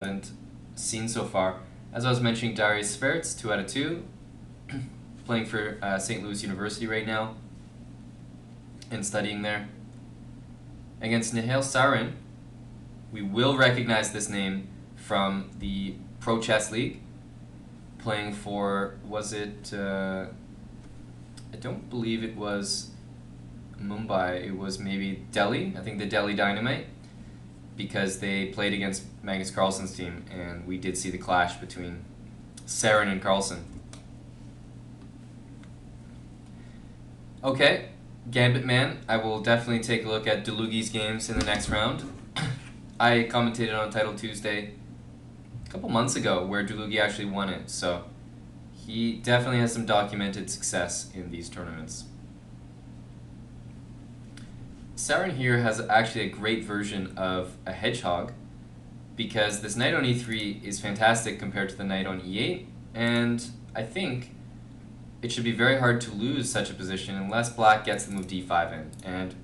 haven't seen so far. As I was mentioning, Darius Swiercz, 2 out of 2, playing for St. Louis University right now and studying there. Against Nihal Sarin, we will recognize this name from the Pro Chess League, playing for, was it, I don't believe it was Mumbai, it was maybe Delhi, I think the Delhi Dynamite, because they played against Magnus Carlsen's team, and we did see the clash between Sarin and Carlsen. Okay, Gambit Man, I will definitely take a look at Delugi's games in the next round. I commentated on Title Tuesday a couple months ago where Delugi actually won it, so he definitely has some documented success in these tournaments. Sarin here has actually a great version of a hedgehog, because this knight on e3 is fantastic compared to the knight on e8, and I think it should be very hard to lose such a position unless black gets the move d5 in. And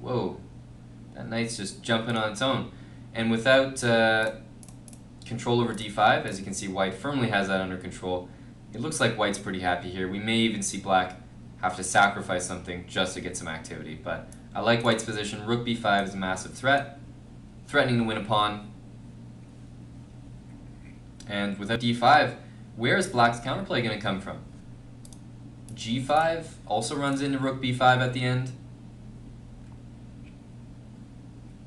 whoa, that knight's just jumping on its own. And without control over d5, as you can see, white firmly has that under control. It looks like white's pretty happy here. We may even see black have to sacrifice something just to get some activity, but I like white's position. Rook b5 is a massive threat, threatening to win a pawn. And without d5, where is black's counterplay going to come from? g5 also runs into rook b5 at the end.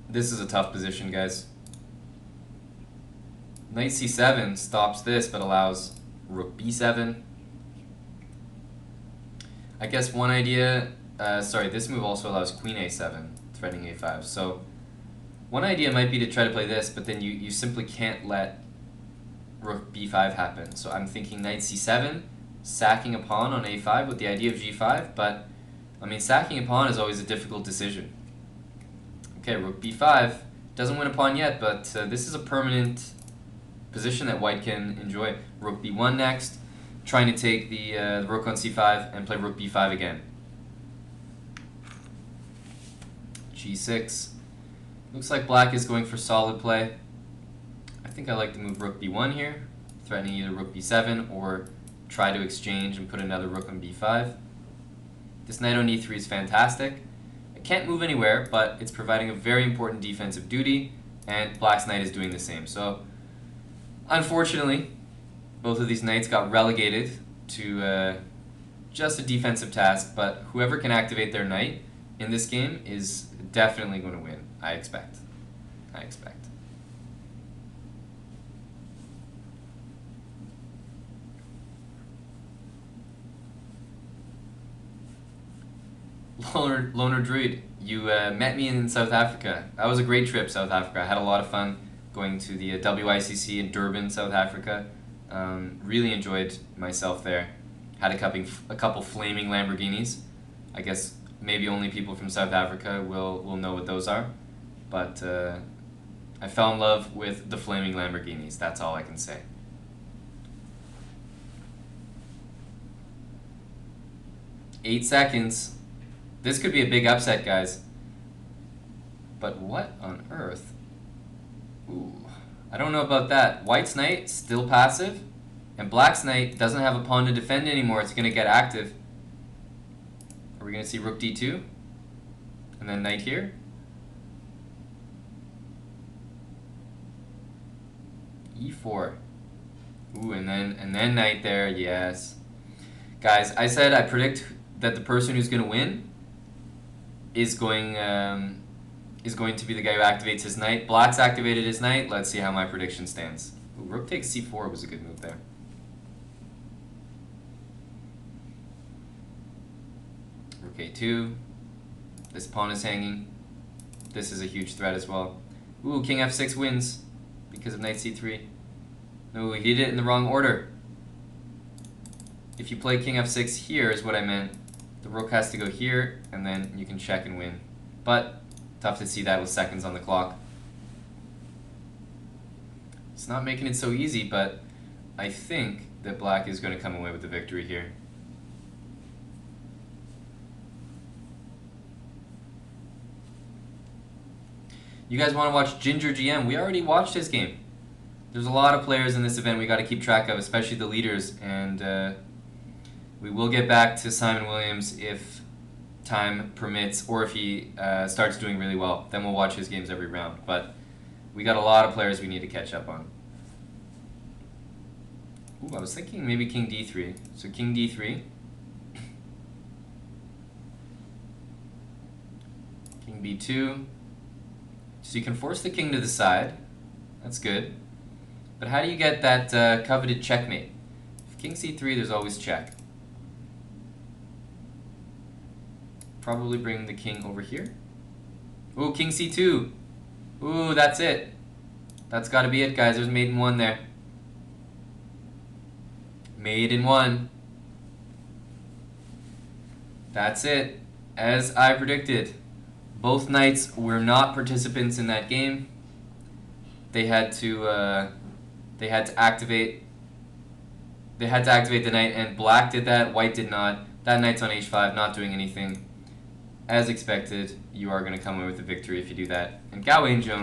This is a tough position, guys. Knight c7 stops this but allows rook b7. I guess one idea, this move also allows queen a7, threatening a5. So one idea might be to try to play this, but then you simply can't let rook b5 happen. So I'm thinking knight c7, sacking a pawn on a5 with the idea of g5, but I mean, sacking a pawn is always a difficult decision. Okay, rook b5 doesn't win a pawn yet, but this is a permanent position that white can enjoy. Rook b1 next, trying to take the rook on c5 and play rook b5 again. g6. Looks like black is going for solid play. I think I like to move rook b1 here, threatening either rook b7 or try to exchange and put another rook on b5. This knight on e3 is fantastic. It can't move anywhere, but it's providing a very important defensive duty, and black's knight is doing the same. So, unfortunately, both of these knights got relegated to just a defensive task, but whoever can activate their knight in this game is definitely going to win, I expect. Loner Druid, you met me in South Africa. That was a great trip, South Africa. I had a lot of fun going to the WICC in Durban, South Africa. Really enjoyed myself there. Had a couple flaming Lamborghinis. I guess maybe only people from South Africa will know what those are. But I fell in love with the flaming Lamborghinis. That's all I can say. Eight seconds. This could be a big upset, guys. But what on earth? Ooh, I don't know about that. White's knight, still passive. And black's knight doesn't have a pawn to defend anymore. It's going to get active. Are we going to see rook d2? And then knight here? e4. Ooh, and then knight there, yes. Guys, I said I predict that the person who's going to win is going to be the guy who activates his knight. Black's activated his knight. Let's see how my prediction stands. Ooh, rook takes c4 was a good move there. Rook a2. This pawn is hanging. This is a huge threat as well. Ooh, king f6 wins because of knight c3. No, he did it in the wrong order. If you play king f6 here is what I meant. The rook has to go here, and then you can check and win. But tough to see that with seconds on the clock. It's not making it so easy, but I think that black is going to come away with the victory here. You guys want to watch Ginger GM? We already watched his game. There's a lot of players in this event we got to keep track of, especially the leaders, and we will get back to Simon Williams if time permits, or if he starts doing really well. Then we'll watch his games every round. But we got a lot of players we need to catch up on. Ooh, I was thinking maybe King D3. So King D3. King B2. So you can force the king to the side. That's good. But how do you get that coveted checkmate? If King C3, there's always check. Probably bring the king over here. Ooh, King C2. Ooh, that's it. That's got to be it, guys. There's mate in 1 there. Mate in 1. That's it. As I predicted, both knights were not participants in that game. They had to activate. They had to activate the knight, and black did that. White did not. That knight's on h5, not doing anything. As expected, you are going to come away with the victory if you do that. And Gao Wayne Jones